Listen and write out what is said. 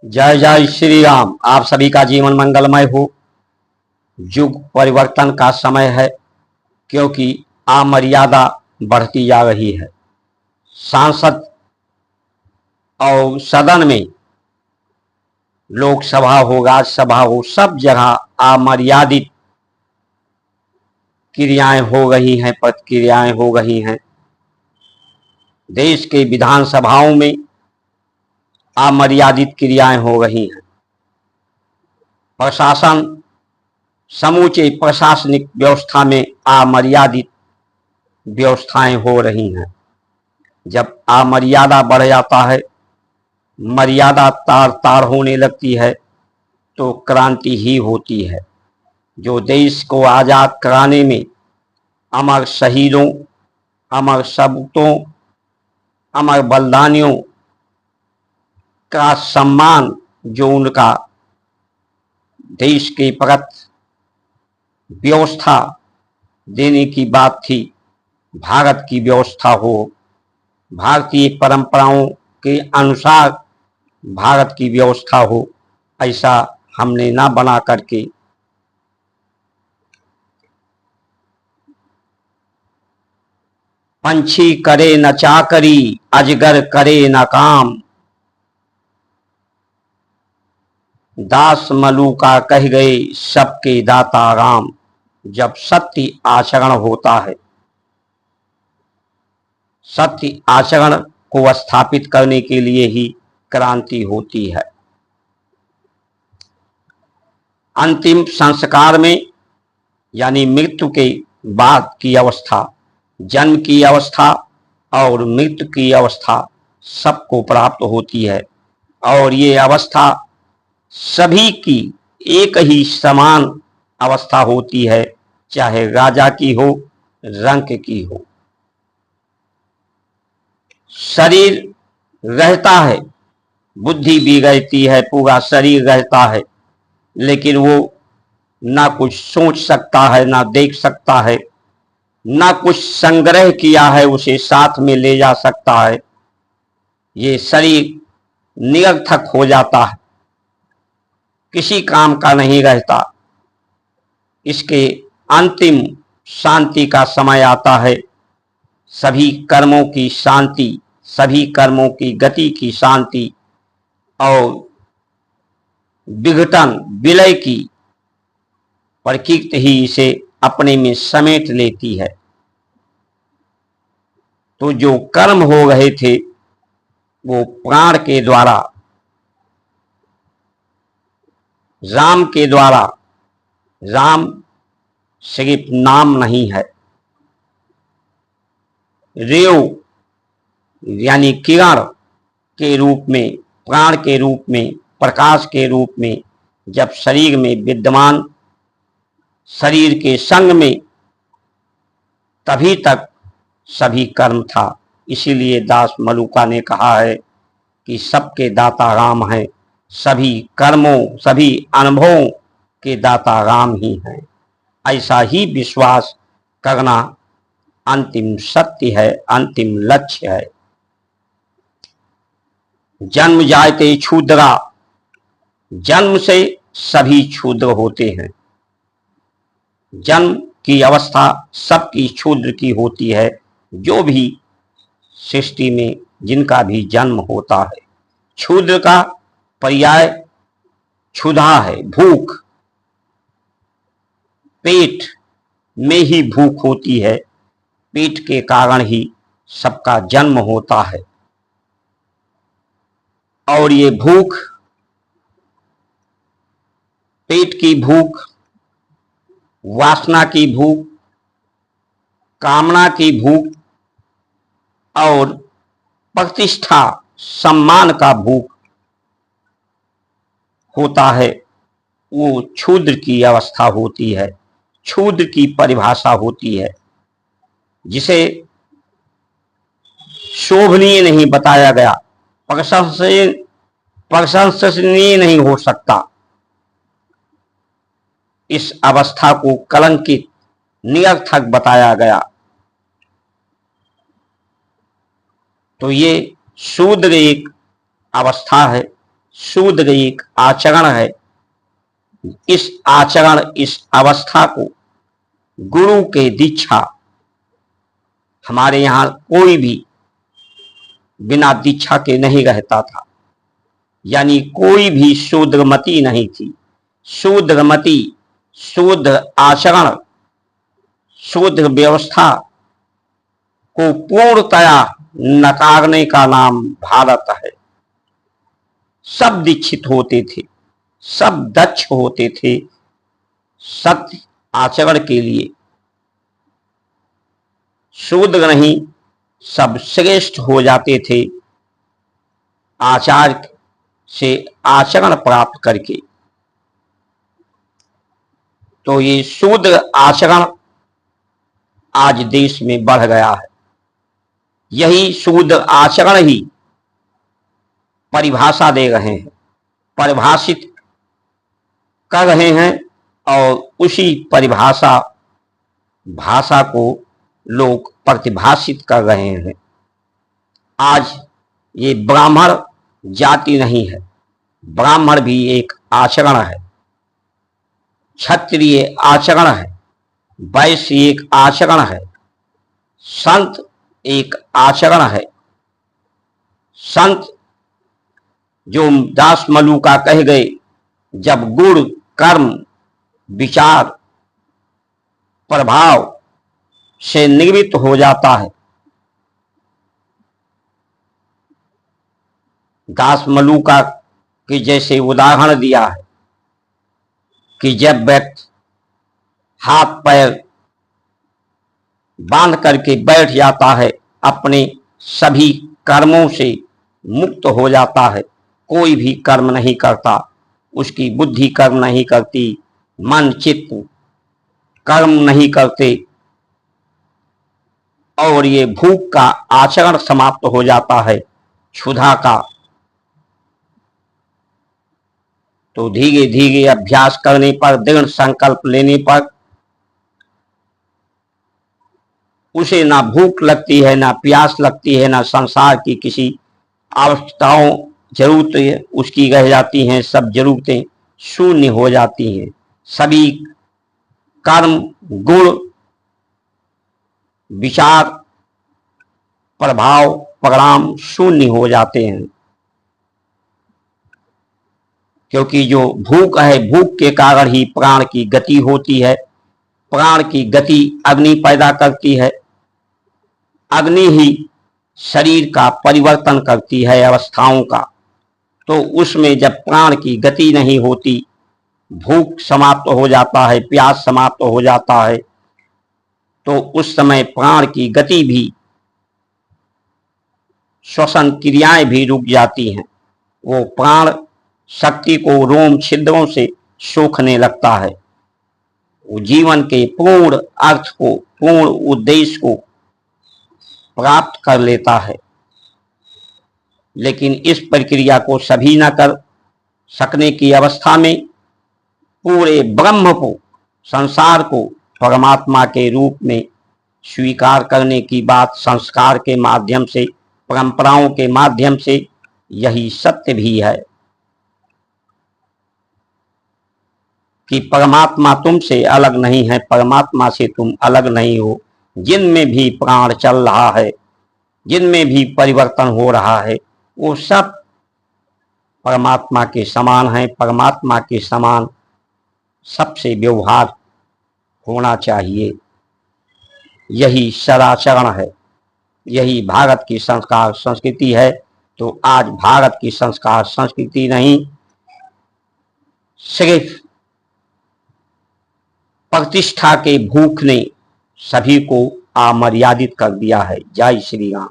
जय जय श्री राम। आप सभी का जीवन मंगलमय हो। युग परिवर्तन का समय है, क्योंकि अमर्यादा बढ़ती जा रही है। सांसद और सदन में, लोकसभा हो, राज्यसभा हो, सब जगह अमर्यादित क्रियाएं हो रही हैं, प्रतिक्रियाएं हो रही हैं। देश के विधानसभाओं में अमर्यादित क्रियाएं हो रही हैं। प्रशासन, समूचे प्रशासनिक व्यवस्था में अमर्यादित व्यवस्थाएं हो रही हैं। जब अमर्यादा बढ़ जाता है, मर्यादा तार तार होने लगती है, तो क्रांति ही होती है। जो देश को आज़ाद कराने में अमर शहीदों, अमर सपूतों, अमर बलिदानियों का सम्मान, जो उनका देश के प्रति व्यवस्था देने की बात थी, भारत की व्यवस्था हो, भारतीय परंपराओं के अनुसार भारत की व्यवस्था हो, ऐसा हमने ना बना करके पंछी करे न चाकरी, अजगर करे न काम, दास मलूका कह गए सबके दाता राम। जब सत्य आचरण होता है, सत्य आचरण को स्थापित करने के लिए ही क्रांति होती है। अंतिम संस्कार में, यानी मृत्यु के बाद की अवस्था, जन्म की अवस्था और मृत्यु की अवस्था सबको प्राप्त होती है। और ये अवस्था सभी की एक ही समान अवस्था होती है, चाहे राजा की हो, रंक की हो। शरीर रहता है, बुद्धि भी रहती है, पूरा शरीर रहता है, लेकिन वो ना कुछ सोच सकता है, ना देख सकता है, ना कुछ संग्रह किया है उसे साथ में ले जा सकता है। ये शरीर निरर्थक हो जाता है, किसी काम का नहीं रहता। इसके अंतिम शांति का समय आता है, सभी कर्मों की शांति, सभी कर्मों की गति की शांति और विघटन, विलय की प्रकृति ही इसे अपने में समेट लेती है। तो जो कर्म हो रहे थे, वो प्राण के द्वारा, राम के द्वारा, राम सिर्फ नाम नहीं है, रेव यानी किरण के रूप में, प्राण के रूप में, प्रकाश के रूप में जब शरीर में विद्यमान, शरीर के संग में, तभी तक सभी कर्म था। इसीलिए दास मलूका ने कहा है कि सबके दाता राम है, सभी कर्मों, सभी अनुभवों के दाता राम ही हैं। ऐसा ही विश्वास करना अंतिम सत्य है, अंतिम लक्ष्य है। जन्म जायते क्षुद्रा, जन्म से सभी क्षुद्र होते हैं। जन्म की अवस्था सबकी क्षुद्र की होती है। जो भी सृष्टि में जिनका भी जन्म होता है, क्षुद्र का पर्याय क्षुधा है, भूख। पेट में ही भूख होती है, पेट के कारण ही सबका जन्म होता है। और ये भूख, पेट की भूख, वासना की भूख, कामना की भूख और प्रतिष्ठा, सम्मान का भूख होता है, वो क्षुद्र की अवस्था होती है, क्षुद्र की परिभाषा होती है, जिसे शोभनीय नहीं बताया गया, प्रशंसनीय नहीं हो सकता। इस अवस्था को कलंकित, निरर्थक बताया गया। तो ये शूद्र एक अवस्था है, शूद्र एक आचरण है। इस आचरण, इस अवस्था को गुरु के दीक्षा, हमारे यहां कोई भी बिना दीक्षा के नहीं रहता था, यानी कोई भी शूद्रमती नहीं थी। शूद्रमती, शूद्र आचरण, शूद्र व्यवस्था को पूर्णतया नकारने का नाम भारत है। सब दीक्षित होते थे, सब दक्ष होते थे सत्य आचरण के लिए। शूद्र नहीं, सब श्रेष्ठ हो जाते थे आचार्य से आचरण प्राप्त करके। तो ये शूद्र आचरण आज देश में बढ़ गया है। यही शूद्र आचरण ही परिभाषा दे रहे हैं, परिभाषित कर रहे हैं, और उसी परिभाषा भाषा को लोग प्रतिभाषित कर रहे हैं। आज ये ब्राह्मण जाति नहीं है, ब्राह्मण भी एक आचरण है, क्षत्रिय आचरण है, वैश्य एक आचरण है, संत एक आचरण है। संत जो दास मलूका कह गए, जब गुण, कर्म, विचार, प्रभाव से निर्मित हो जाता है। दास मलूका के जैसे उदाहरण दिया है कि जब व्यक्ति हाथ पैर बांध करके बैठ जाता है, अपने सभी कर्मों से मुक्त हो जाता है, कोई भी कर्म नहीं करता, उसकी बुद्धि कर्म नहीं करती, मन चित्त कर्म नहीं करते, और ये भूख का आचरण समाप्त हो जाता है, क्षुधा का। तो धीरे धीरे अभ्यास करने पर, दृढ़ संकल्प लेने पर उसे ना भूख लगती है, ना प्यास लगती है, ना संसार की किसी आवश्यकताओं, जरूरतें उसकी रह जाती हैं। सब जरूरतें शून्य हो जाती हैं। सभी कर्म, गुण, विचार, प्रभाव, परिणाम शून्य हो जाते हैं। क्योंकि जो भूख है, भूख के कारण ही प्राण की गति होती है। प्राण की गति अग्नि पैदा करती है, अग्नि ही शरीर का परिवर्तन करती है, अवस्थाओं का। तो उसमें जब प्राण की गति नहीं होती, भूख समाप्त हो जाता है, प्यास समाप्त हो जाता है, तो उस समय प्राण की गति भी, श्वसन क्रियाएं भी रुक जाती हैं। वो प्राण शक्ति को रोम छिद्रों से सोखने लगता है। वो जीवन के पूर्ण अर्थ को, पूर्ण उद्देश्य को प्राप्त कर लेता है। लेकिन इस प्रक्रिया को सभी न कर सकने की अवस्था में पूरे ब्रह्म को, संसार को परमात्मा के रूप में स्वीकार करने की बात संस्कार के माध्यम से, परंपराओं के माध्यम से, यही सत्य भी है कि परमात्मा तुमसे अलग नहीं है, परमात्मा से तुम अलग नहीं हो। जिनमें भी प्राण चल रहा है, जिनमें भी परिवर्तन हो रहा है, वो सब परमात्मा के समान है। परमात्मा के समान सबसे व्यवहार होना चाहिए। यही सदाचरण है, यही भारत की संस्कार संस्कृति है। तो आज भारत की संस्कार संस्कृति नहीं, सिर्फ प्रतिष्ठा के भूख ने सभी को अमर्यादित कर दिया है। जय श्री राम।